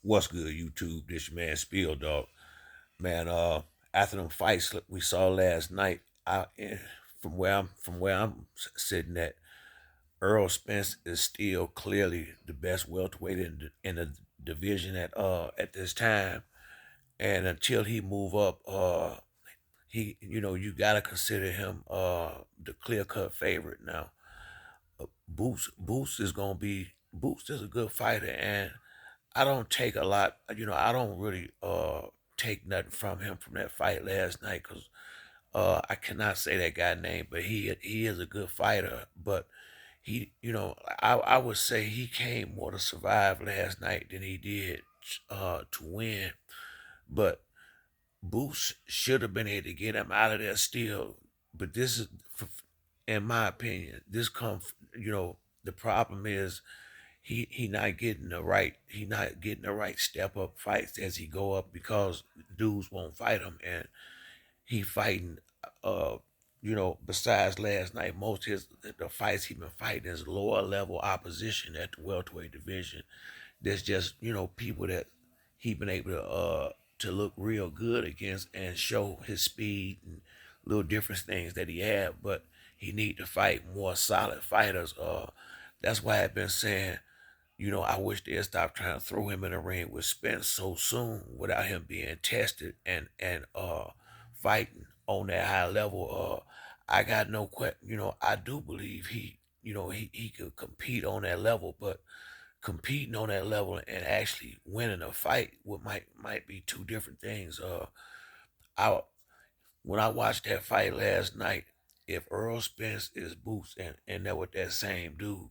What's good, YouTube? This your man Spiel Dog. Man, after them fights we saw last night, from where I'm sitting at, Errol Spence is still clearly the best welterweight in the division at this time. And until he move up, he you gotta consider him the clear cut favorite now. Boost is a good fighter, and I don't take a lot. I don't really take nothing from him from that fight last night because I cannot say that guy name, but he is a good fighter. But I would say he came more to survive last night than he did to win. But Boost should have been able to get him out of there still. But this is, in my opinion, this comes. The problem is he not getting the right step up fights as he go up because dudes won't fight him, and he fighting besides last night, most of the fights he been fighting is lower level opposition at the welterweight division. There's just people that he been able to look real good against and show his speed and little different things that he had, but he need to fight more solid fighters. That's why I've been saying, I wish they'd stop trying to throw him in the ring with Spence so soon without him being tested and fighting on that high level. I got no question. I do believe he could compete on that level, but competing on that level and actually winning a fight might be two different things. I When I watched that fight last night, if Earl Spence is Boots and that with that same dude,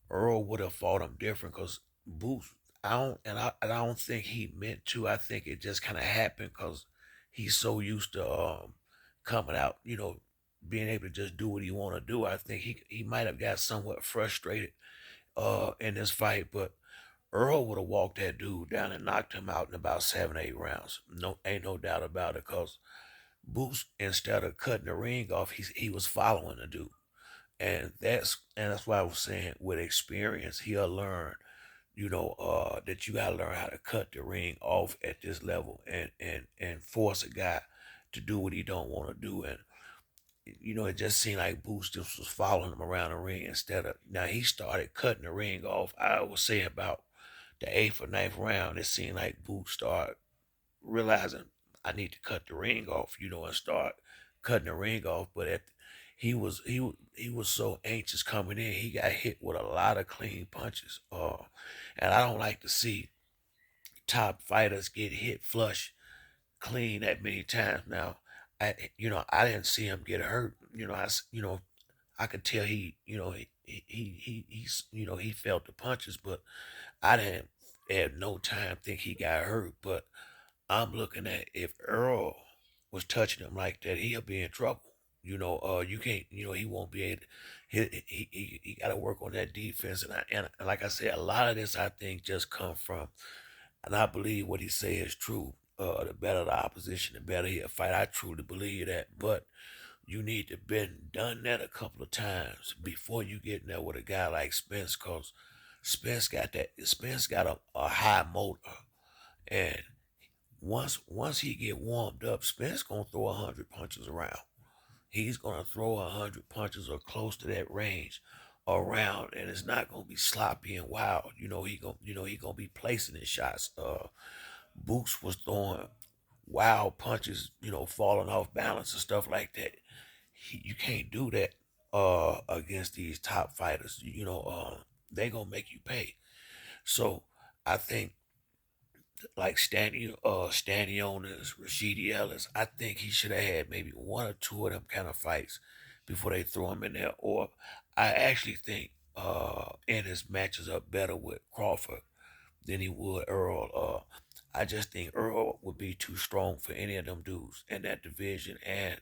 Earl would have fought him different because Boots. I don't think he meant to. I think it just kind of happened because he's so used to coming out, being able to just do what he want to do. I think he might have got somewhat frustrated in this fight, but Earl would have walked that dude down and knocked him out in about 7, 8 rounds. No, ain't no doubt about it. Cause Boots, instead of cutting the ring off, he was following the dude, and that's why I was saying with experience he'll learn. That you gotta learn how to cut the ring off at this level and force a guy to do what he don't want to do. And it just seemed like Boots just was following him around the ring instead of now he started cutting the ring off. I would say about the eighth or ninth round, it seemed like Boots started realizing I need to cut the ring off, and start cutting the ring off. But he was so anxious coming in, he got hit with a lot of clean punches. And I don't like to see top fighters get hit flush clean that many times. Now, I didn't see him get hurt. I could tell he felt the punches, but I didn't at no time think he got hurt. But I'm looking at if Earl was touching him like that, he'll be in trouble. You can't. He won't be able. He got to work on that defense, and like I said, a lot of this I think just come from, and I believe what he say is true. The better the opposition, the better he'll fight. I truly believe that, but you need to been done that a couple of times before you get in there with a guy like Spence, cause Spence got a high motor, and once he get warmed up, Spence gonna throw 100 punches around. He's gonna throw 100 punches or close to that range around, and it's not gonna be sloppy and wild. He gonna be placing his shots. Boots was throwing wild punches, falling off balance and stuff like that. You can't do that against these top fighters. They gonna make you pay. So I think like Stanionis, Rashidi Ellis, I think he should have had maybe one or two of them kind of fights before they throw him in there. Or I actually think Ennis matches up better with Crawford than he would Earl. I just think Earl would be too strong for any of them dudes in that division, and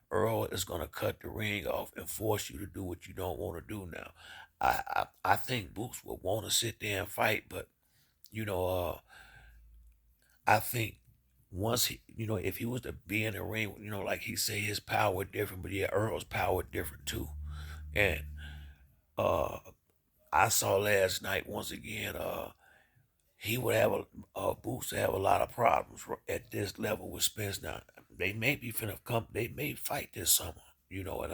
Earl is gonna cut the ring off and force you to do what you don't want to do now. I think Boots would want to sit there and fight, but you know, I think once if he was to be in the ring, like he say his power different, but yeah, Earl's power different too. And uh, I saw last night once again, he would have Boots have a lot of problems at this level with Spence. Now they may be finna come, they may fight this summer, and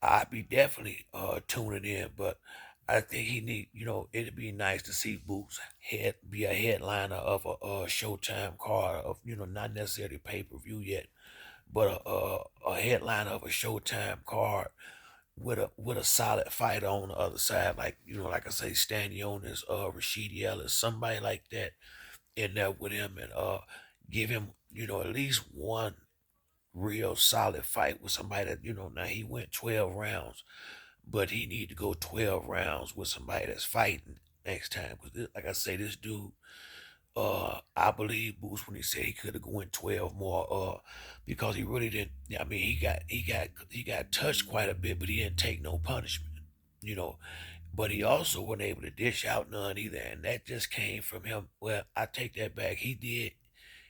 I'd be definitely tuning in, but I think he need, it'd be nice to see Boots be a headliner of a Showtime card of, not necessarily pay per view yet, but a headliner of a Showtime card with a solid fighter on the other side, like like I say, Stanionis, Rashidi Ellis, somebody like that in there with him, and give him at least one real solid fight with somebody that now he went 12 rounds, but he need to go 12 rounds with somebody that's fighting next time. Because like I say, this dude, I believe Boost when he said he could have went 12 more, because he really didn't. I mean, he got touched quite a bit, but he didn't take no punishment, you know. But he also wasn't able to dish out none either, and that just came from him. Well, I take that back. He did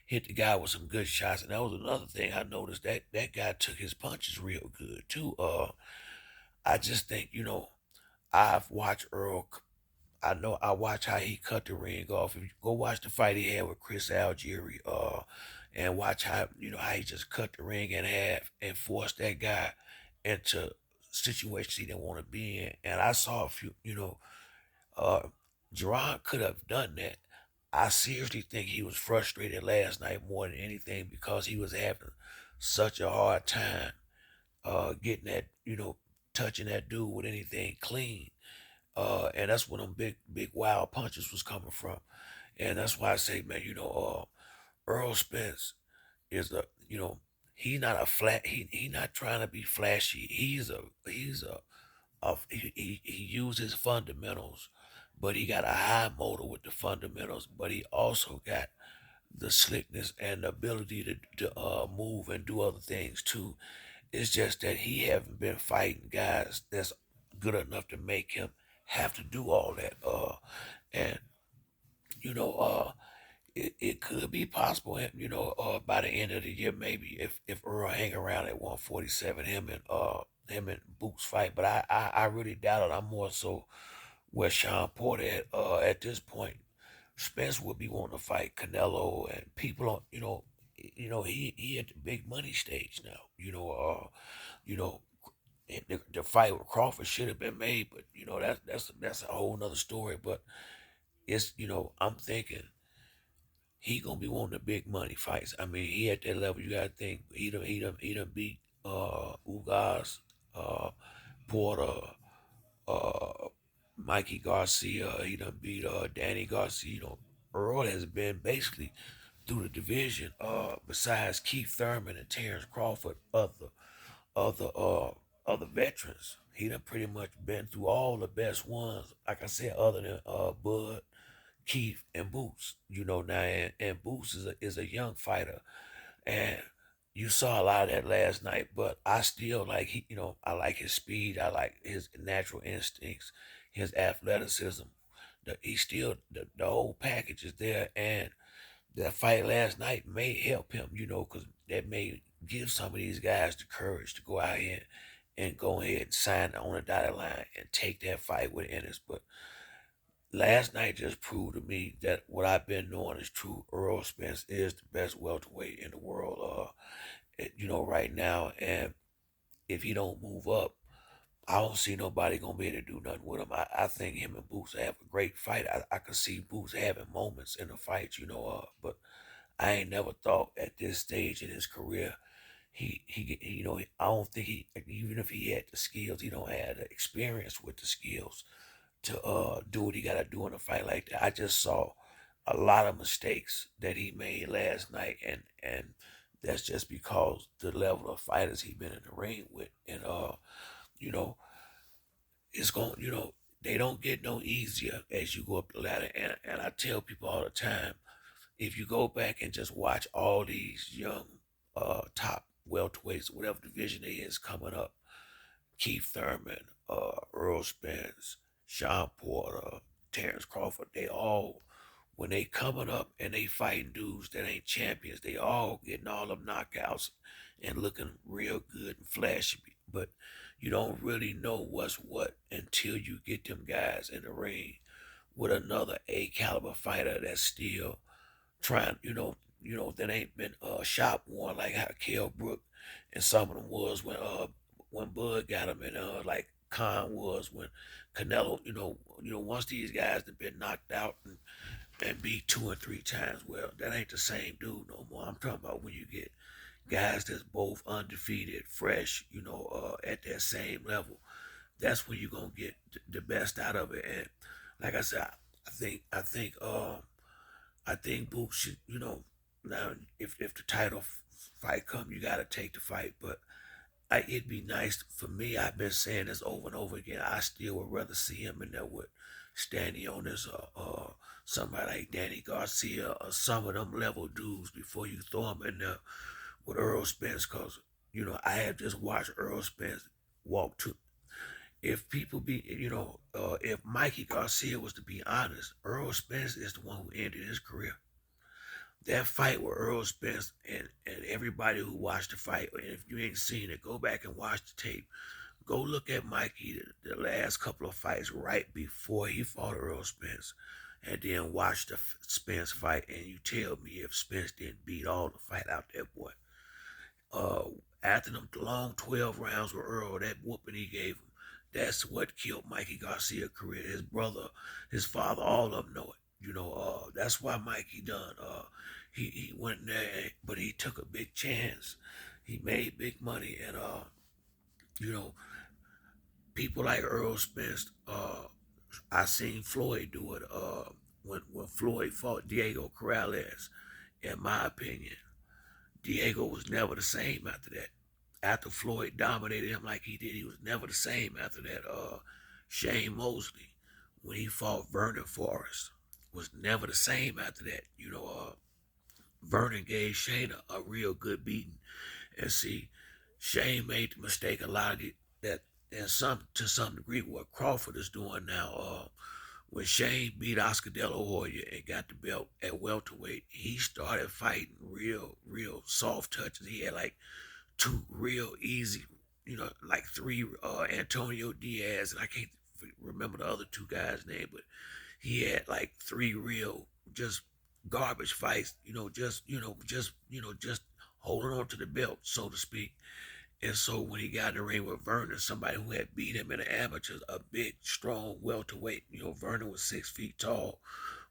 hit the guy with some good shots, and that was another thing I noticed, that guy took his punches real good too. I just think I've watched Earl. I know I watch how he cut the ring off. If you go watch the fight he had with Chris Algieri, and watch how how he just cut the ring in half and forced that guy into situations he didn't want to be in. And I saw a few, uh, Jerron could have done that. I seriously think he was frustrated last night more than anything because he was having such a hard time getting that, touching that dude with anything clean. And that's where them big wild punches was coming from. And that's why I say, man, Earl Spence is he not a flat he not trying to be flashy. He uses fundamentals, but he got a high motor with the fundamentals, but he also got the slickness and the ability to move and do other things too. It's just that he haven't been fighting guys that's good enough to make him have to do all that. And you know, it could be possible, by the end of the year, maybe if Earl hang around at 147, him and Boots fight. But I really doubt it. I'm more so where Sean Porter at this point. Spence would be wanting to fight Canelo and people on, he at the big money stage now. You know, the fight with Crawford should have been made, but that's a whole nother story. But it's I'm thinking he gonna be wanting the big money fights. I mean, he at that level. You gotta think he done beat Ugas, uh, Porter, uh, Mikey Garcia. He done beat Danny Garcia. Earl has been basically through the division. Besides Keith Thurman and Terrence Crawford, other veterans. He done pretty much been through all the best ones. Like I said, other than Bud, Keith, and Boots. Now, and Boots is a young fighter, and you saw a lot of that last night. But I still like I like his speed. I like his natural instincts, his athleticism. He still the whole package is there, and that fight last night may help him, because that may give some of these guys the courage to go out here and go ahead and sign on the dotted line and take that fight with Ennis. But last night just proved to me that what I've been knowing is true. Errol Spence is the best welterweight in the world, right now. And if he don't move up, I don't see nobody gonna be able to do nothing with him. I think him and Boots have a great fight. I could see Boots having moments in the fight, but I ain't never thought at this stage in his career I don't think even if he had the skills, he don't have the experience with the skills to do what he got to do in a fight like that. I just saw a lot of mistakes that he made last night, and that's just because the level of fighters he been in the ring with, and you know, it's going, they don't get no easier as you go up the ladder. And I tell people all the time, if you go back and just watch all these young top welterweights, whatever division they is coming up, Keith Thurman, Earl Spence, Sean Porter, Terrence Crawford, they all, when they coming up and they fighting dudes that ain't champions, they all getting all them knockouts and looking real good and flashy. But you don't really know what's what until you get them guys in the ring with another A caliber fighter that's still trying, that ain't been shot worn like how Kell Brook and some of them was when Bud got him, and like Khan was when Canelo, once these guys have been knocked out and beat 2 and 3 times, well, that ain't the same dude no more. I'm talking about when you get guys that's both undefeated, fresh, at that same level. That's when you're gonna get the best out of it. And like I said, I think Boots should, now if the title fight come, you gotta take the fight. But it'd be nice for me. I've been saying this over and over again. I still would rather see him in there with standing on his somebody like Danny Garcia or some of them level dudes before you throw him in there with Errol Spence. Cause I have just watched Errol Spence walk to. If people be, if Mikey Garcia was to be honest, Errol Spence is the one who ended his career. That fight with Errol Spence and everybody who watched the fight, and if you ain't seen it, go back and watch the tape. Go look at Mikey, the last couple of fights right before he fought Errol Spence, and then watch the Spence fight, and you tell me if Spence didn't beat all the fight out that boy. Uh, After them long 12 rounds with Earl, that whooping he gave him, that's what killed Mikey Garcia's career. His brother, his father, all of them know it. That's why Mikey done. He went in there, but he took a big chance. He made big money, and you know, people like Earl Spence. I seen Floyd do it. When Floyd fought Diego Corrales, in my opinion, Diego was never the same after that. After Floyd dominated him like he did, he was never the same after that. Shane Mosley, when he fought Vernon Forrest, was never the same after that. Vernon gave Shane a real good beating. And see, Shane made the mistake a lot of that, and some to some degree what Crawford is doing now. When Shane beat Oscar De La Hoya and got the belt at welterweight, he started fighting real soft touches. He had like two real easy, like three Antonio Diaz, and I can't remember the other two guys' name, but he had like three real just garbage fights, just holding on to the belt, so to speak. And so when he got in the ring with Vernon, somebody who had beat him in the amateurs, a big, strong welterweight, Vernon was 6 feet tall,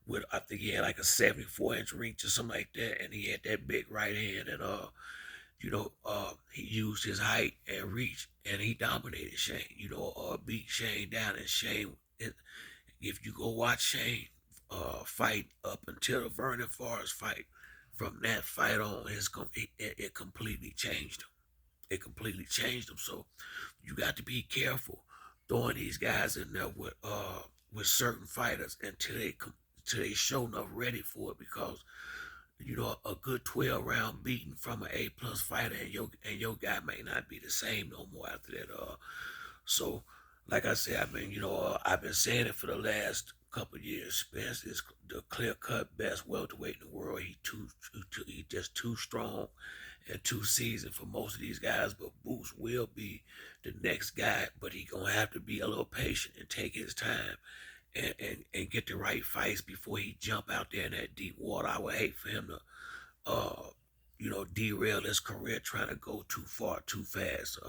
with I think he had like a 74-inch reach or something like that, and he had that big right hand, and he used his height and reach, and he dominated Shane. Beat Shane down, and Shane. If you go watch Shane fight up until the Vernon Forrest fight, from that fight on, it completely changed him. It completely changed him. So you got to be careful throwing these guys in there with certain fighters until they show enough ready for it, because a good 12 round beating from an A+ fighter, and your guy may not be the same no more after that. So like I said, I've been saying it for the last couple of years. Spence is the clear-cut best welterweight in the world. He just too strong and too seasoned for most of these guys. But Boots will be the next guy, but he gonna have to be a little patient and take his time and get the right fights before he jump out there in that deep water. I would hate for him to, derail his career trying to go too far too fast.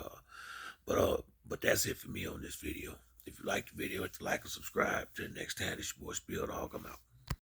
But that's it for me on this video. If you like the video, hit the like and subscribe. Till next time, this your boy Spill Dog. I'm out.